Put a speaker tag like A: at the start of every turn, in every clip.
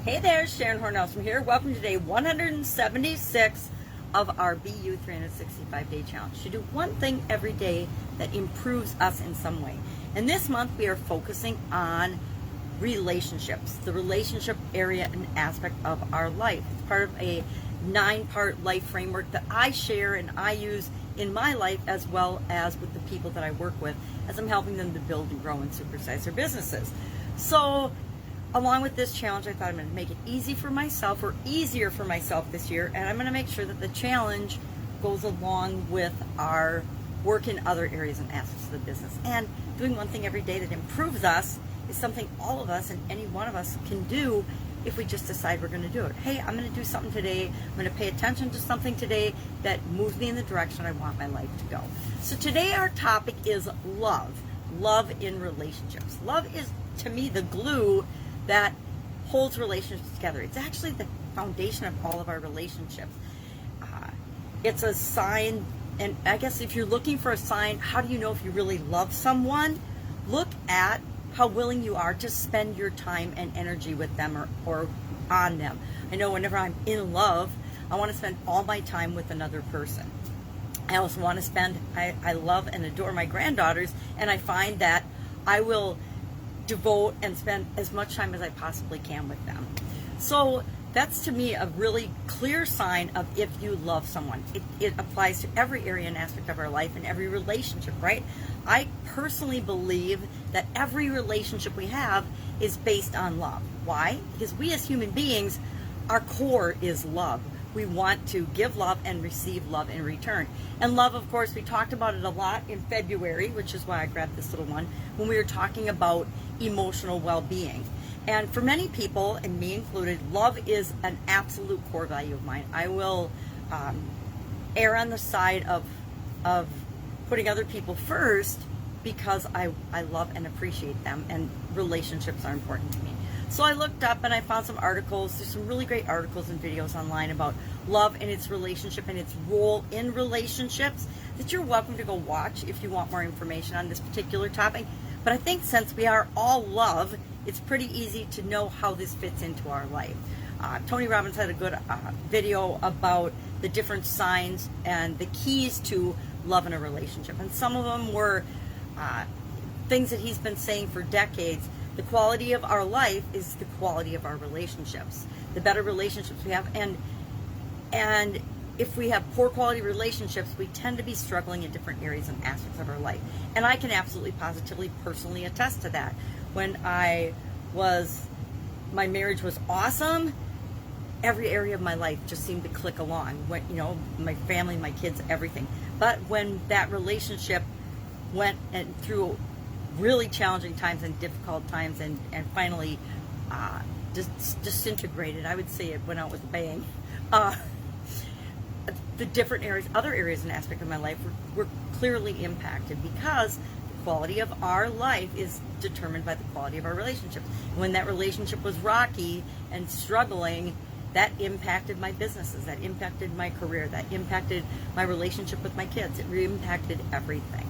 A: Hey there, Sharon Horne-Ellstrom here. Welcome to day 176 of our BU 365-day challenge. To do one thing every day that improves us in some way. And this month we are focusing on relationships, the relationship area and aspect of our life. It's part of a 9-part life framework that I share and I use in my life as well as with the people that I work with as I'm helping them to build and grow and supersize their businesses. So along with this challenge, I thought I'm going to make it easy for myself, or easier for myself this year, and I'm going to make sure that the challenge goes along with our work in other areas and aspects of the business. And doing one thing every day that improves us is something all of us and any one of us can do if we just decide we're going to do it. Hey, I'm going to do something today. I'm going to pay attention to something today that moves me in the direction I want my life to go. So today our topic is love. Love in relationships. Love is, to me, the glue that holds relationships together. It's actually the foundation of all of our relationships. It's a sign, and I guess if you're looking for a sign, how do you know if you really love someone? Look at how willing you are to spend your time and energy with them or on them. I know whenever I'm in love, I want to spend all my time with another person. I also want to spend, I love and adore my granddaughters, and I find that I will devote and spend as much time as I possibly can with them. So that's, to me, a really clear sign of if you love someone. It applies to every area and aspect of our life and every relationship, right? I personally believe that every relationship we have is based on love. Why? Because we as human beings, our core is love. We want to give love and receive love in return. And love, of course, we talked about it a lot in February, which is why I grabbed this little one, when we were talking about emotional well-being. And for many people, and me included, love is an absolute core value of mine. I will err on the side of putting other people first because I love and appreciate them, and relationships are important to me. So I looked up and I found some articles. There's some really great articles and videos online about love and its relationship and its role in relationships that you're welcome to go watch if you want more information on this particular topic. But I think since we are all love, it's pretty easy to know how this fits into our life. Tony Robbins had a good video about the different signs and the keys to love in a relationship. And some of them were things that he's been saying for decades. The quality of our life is the quality of our relationships. The better relationships we have, and if we have poor quality relationships, we tend to be struggling in different areas and aspects of our life. And I can absolutely, positively, personally attest to that. When my marriage was awesome, every area of my life just seemed to click along. When, my family, my kids, everything. But when that relationship went and through really challenging times and difficult times and finally disintegrated, I would say it went out with a bang. The different areas, other areas and aspects of my life were clearly impacted because the quality of our life is determined by the quality of our relationships. When that relationship was rocky and struggling, that impacted my businesses, that impacted my career, that impacted my relationship with my kids. It impacted everything.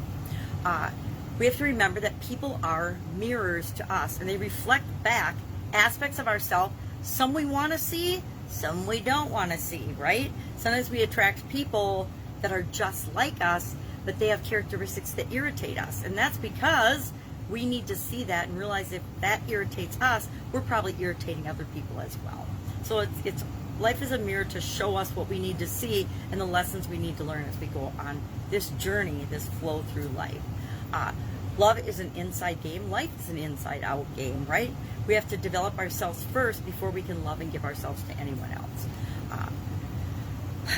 A: We have to remember that people are mirrors to us, and they reflect back aspects of ourselves, some we want to see, some we don't want to see, right? Sometimes we attract people that are just like us, but they have characteristics that irritate us. And that's because we need to see that and realize if that irritates us, we're probably irritating other people as well. So it's life is a mirror to show us what we need to see and the lessons we need to learn as we go on this journey, this flow through life. Love is an inside game. Life is an inside out game, right? We have to develop ourselves first before we can love and give ourselves to anyone else.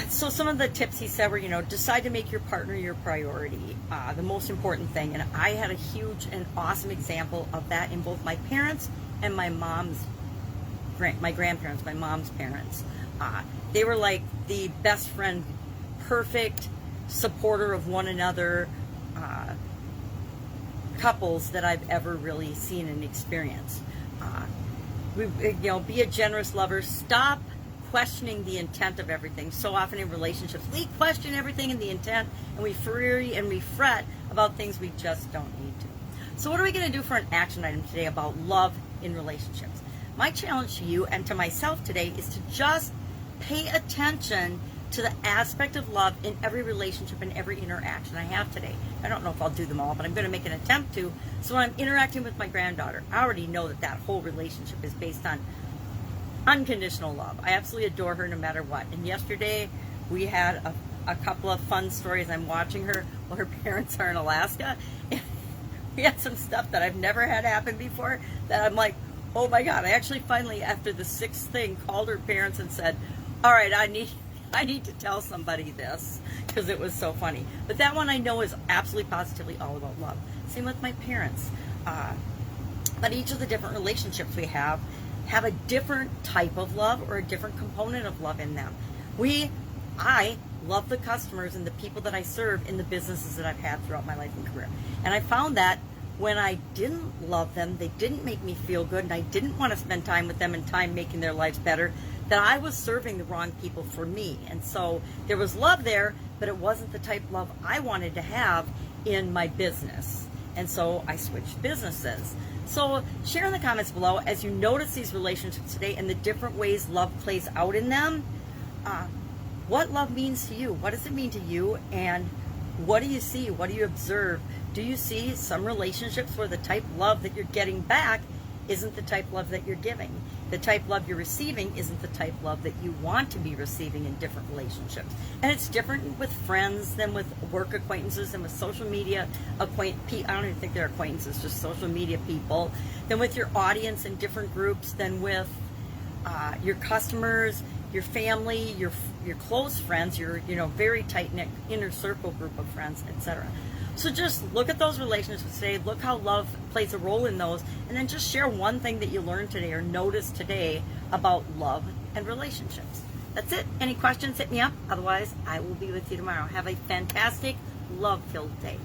A: So some of the tips he said were, decide to make your partner your priority, the most important thing. And I had a huge and awesome example of that in both my parents and my grandparents, my mom's parents. They were like the best friend, perfect supporter of one another, couples that I've ever really seen and experienced. Be a generous lover. Stop questioning the intent of everything. So often in relationships, we question everything in the intent, and we worry and we fret about things we just don't need to. So what are we going to do for an action item today about love in relationships? my challenge to you and to myself today is to just pay attention to the aspect of love in every relationship and every interaction I have today. I don't know if I'll do them all, but I'm going to make an attempt to. So when I'm interacting with my granddaughter, I already know that that whole relationship is based on unconditional love. I absolutely adore her no matter what. And yesterday we had a couple of fun stories. I'm watching her while her parents are in Alaska. And we had some stuff that I've never had happen before that I'm like, oh my God. I actually finally, after the sixth thing, called her parents and said, all right, I need to tell somebody this, because it was so funny. But that one I know is absolutely positively all about love. Same with my parents. But each of the different relationships we have a different type of love or a different component of love in them. I love the customers and the people that I serve in the businesses that I've had throughout my life and career. And I found that when I didn't love them, they didn't make me feel good, and I didn't want to spend time with them and time making their lives better, that I was serving the wrong people for me. And so there was love there, but it wasn't the type of love I wanted to have in my business. And so I switched businesses. So share in the comments below as you notice these relationships today and the different ways love plays out in them. What love means to you. What does it mean to you? And what do you see? What do you observe? Do you see some relationships where the type of love that you're getting back isn't the type of love that you're giving? The type of love you're receiving isn't the type of love that you want to be receiving in different relationships. And it's different with friends than with work acquaintances, and with social media I don't even think they're acquaintances, just social media people, than with your audience in different groups, than with your customers, your family, your close friends, your very tight-knit inner circle group of friends, etc. So just look at those relationships today, look how love plays a role in those, and then just share one thing that you learned today or noticed today about love and relationships. That's it. Any questions, hit me up. Otherwise, I will be with you tomorrow. Have a fantastic, love-filled day.